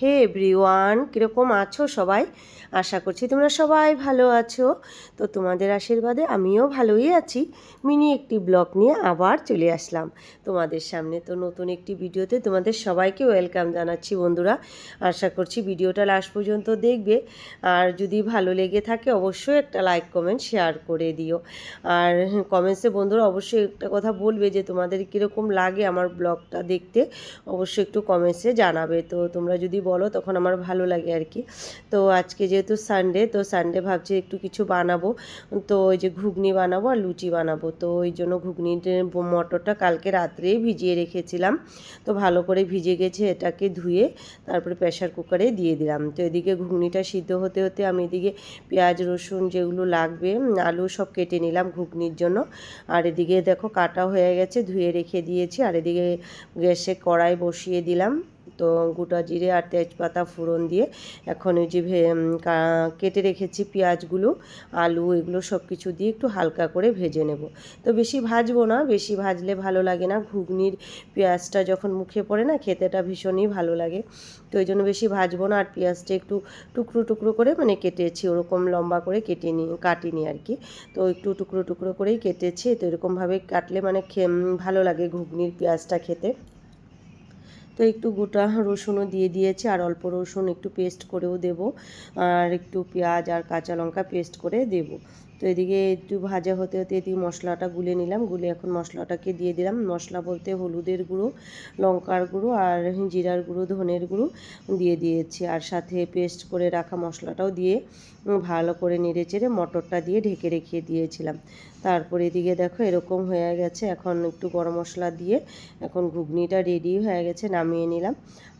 হে everyone, কীরকম আছো সবাই? আশা করছি তোমরা সবাই ভালো আছো। তো তোমাদের আশীর্বাদে আমিও ভালোই আছি। মিনি একটি ব্লগ নিয়ে আবার চলে আসলাম তোমাদের সামনে। তো নতুন একটি ভিডিওতে তোমাদের সবাইকে ওয়েলকাম জানাচ্ছি বন্ধুরা। আশা করছি ভিডিওটা লাস্ট পর্যন্ত দেখবে, আর যদি ভালো লেগে থাকে অবশ্যই একটা লাইক কমেন্ট শেয়ার করে দিও। আর কমেন্টসে বন্ধুরা অবশ্যই একটা কথা বলবে যে তোমাদের কীরকম লাগে আমার ব্লগটা দেখতে, অবশ্যই একটু কমেন্টসে জানাবে। তো তোমরা যদি বলো তখন আমার ভালো লাগে আর কি। তো আজকে যেহেতু সানডে, তো সানডে ভাবছি একটু কিছু বানাবো। তো ওই যে ঘুগনি বানাবো আর লুচি বানাবো। তো ওই জন্য ঘুগনির মটরটা কালকে রাত্রেই ভিজিয়ে রেখেছিলাম। তো ভালো করে ভিজে গেছে, এটাকে ধুয়ে তারপরে প্রেশার কুকারে দিয়ে দিলাম। তো এদিকে ঘুগনিটা সিদ্ধ হতে হতে আমি এদিকে পেঁয়াজ রসুন যেগুলো লাগবে, আলু সব কেটে নিলাম ঘুগনির জন্য। আর এদিকে দেখো কাটা হয়ে গেছে, ধুয়ে রেখে দিয়েছি। আর এদিকে গ্যাসে কড়াই বসিয়ে দিলাম। তো গোটা জিরে আর তেজপাতা ফোড়ন দিয়ে এখন ওই যে কেটে রেখেছি পেঁয়াজগুলো, আলু, এগুলো সব কিছু দিয়ে একটু হালকা করে ভেজে নেব। তো বেশি ভাজবো না, বেশি ভাজলে ভালো লাগে না। ঘুগনির পেঁয়াজটা যখন মুখে পড়ে না, খেতেটা ভীষণই ভালো লাগে। তো ওই জন্য বেশি ভাজবো না। আর পেঁয়াজটা একটু টুকরো টুকরো করে কেটেছি, ওরকম লম্বা করে কাটিনি আর কি। তো একটু টুকরো টুকরো করেই কেটেছি। তো এরকমভাবে কাটলে ভালো লাগে ঘুগনির পেঁয়াজটা খেতে। তো একটু গোটা রসুনও দিয়ে দিয়েছি, আর অল্প রসুন একটু পেস্ট করেও দেব, আর একটু পেঁয়াজ আর কাঁচা লঙ্কা পেস্ট করে দেব। তো এদিকে একটু ভাজা হতে হতে এদিকে মশলাটা গুলে নিলাম, গুলে এখন মশলাটাকে দিয়ে দিলাম। মশলা বলতে হলুদের গুঁড়ো, লঙ্কার গুঁড়ো আর জিরার গুঁড়ো, ধনের গুঁড়ো দিয়ে দিয়েছি, আর সাথে পেস্ট করে রাখা মশলাটাও দিয়ে ভালো করে নেড়ে চেড়ে মটরটা দিয়ে ঢেকে রেখে দিয়েছিলাম। তারপরে এদিকে দেখো এরকম হয়ে গেছে। এখন একটু গরম মশলা দিয়ে এখন ঘুগনিটা রেডি হয়ে গেছে, নামিয়ে নিলাম।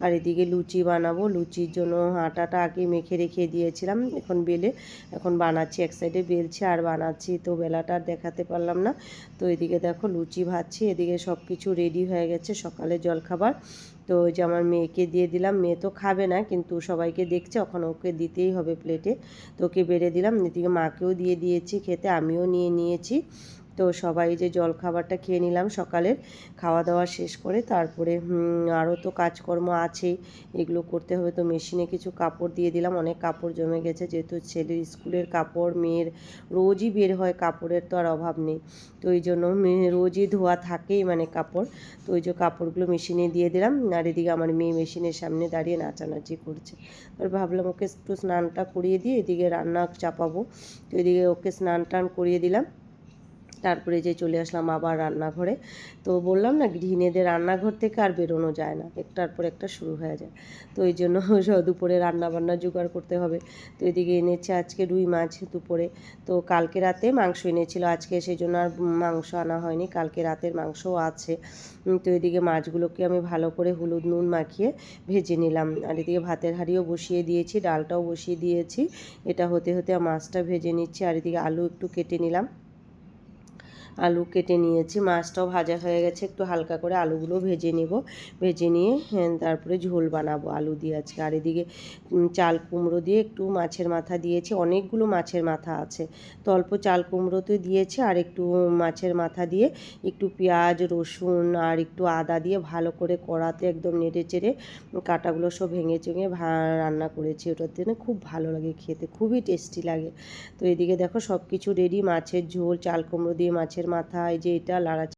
আর এদিকে লুচি বানাবো। লুচির জন্য আটাটা আগে মেখে রেখে দিয়েছিলাম, এখন বানাচ্ছি। এক সাইডে বেলছি আর বানাচ্ছি, তো বেলাটা আর দেখাতে পারলাম না। তো এদিকে দেখো লুচি ভাজছি, এদিকে সব কিছু রেডি হয়ে গেছে সকালের জলখাবার। তো ওই যে আমার মেয়েকে দিয়ে দিলাম, মেয়ে তো খাবে না কিন্তু সবাইকে দেখছে, এখন ওকে দিতেই হবে প্লেটে। তো ওকে বেড়ে দিলাম, এদিকে মাকেও দিয়ে দিয়েছি খেতে, আমিও নিয়ে নিয়েছি। তো সবাই যে জলখাবারটা খেয়ে নিলাম সকালের খাওয়া দাওয়া শেষ করে। তারপরে আরও তো কাজকর্ম আছেই, এগুলো করতে হবে। তো মেশিনে কিছু কাপড় দিয়ে দিলাম, অনেক কাপড় জমে গেছে, যেহেতু ছেলের স্কুলের কাপড়, মেয়ের রোজই বের হয়, কাপড়ের তো আর অভাব নেই। তো এই জন্য রোজই ধোয়া থাকেই কাপড়। তো ওই যে কাপড়গুলো মেশিনে দিয়ে দিলাম। আর এদিকে আমার মেয়ে মেশিনের সামনে দাঁড়িয়ে নাচানাচি করছে। আর ভাবলাম ওকে একটু স্নানটা করিয়ে দিয়ে এদিকে রান্না চাপাবো। তো এদিকে ওকে স্নান টান করিয়ে দিলাম। তারপরে যে চলে আসলাম আবার রান্নাঘরে। তো বললাম না, গৃহিণীদের রান্নাঘর থেকে আর বেরোনো যায় না, একটার পর একটা শুরু হয়ে যায়। তো এই জন্য দুপুরে রান্নাবান্না জোগাড় করতে হবে। তো এদিকে এনেছে আজকে রুই মাছ দুপুরে। তো কালকে রাতে মাংস এনেছিল, আজকে সেই জন্য আর মাংস আনা হয়নি, কালকে রাতের মাংসও আছে। তো এদিকে মাছগুলোকে আমি ভালো করে হলুদ নুন মাখিয়ে ভেজে নিলাম। আর এদিকে ভাতের হাঁড়িও বসিয়ে দিয়েছি, ডালটাও বসিয়ে দিয়েছি। এটা হতে হতে মাছটা ভেজে নিচ্ছি। আর এদিকে আলু একটু কেটে নিলাম, আলু কেটে নিয়েছি। মাছটাও ভাজা হয়ে গেছে, একটু হালকা করে আলুগুলো ভেজে নেব। ভেজে নিয়ে তারপরে ঝোল বানাবো আলু দিয়ে আজকে। আর এদিকে চাল কুমড়ো দিয়ে একটু মাছের মাথা দিয়েছি, অনেকগুলো মাছের মাথা আছে, তো অল্প চাল কুমড়োতে দিয়েছি। আর একটু মাছের মাথা দিয়ে একটু পেঁয়াজ রসুন আর একটু আদা দিয়ে ভালো করে কড়াতে একদম নেড়ে চেড়ে কাঁটাগুলো সব ভেঙে চুঙে রান্না করেছি। ওটার জন্য খুব ভালো লাগে খেতে, খুবই টেস্টি লাগে। তো এদিকে দেখো সব কিছু রেডি, মাছের ঝোল, চাল কুমড়ো দিয়ে মাছের মাথা, এই যে এটা লাড়া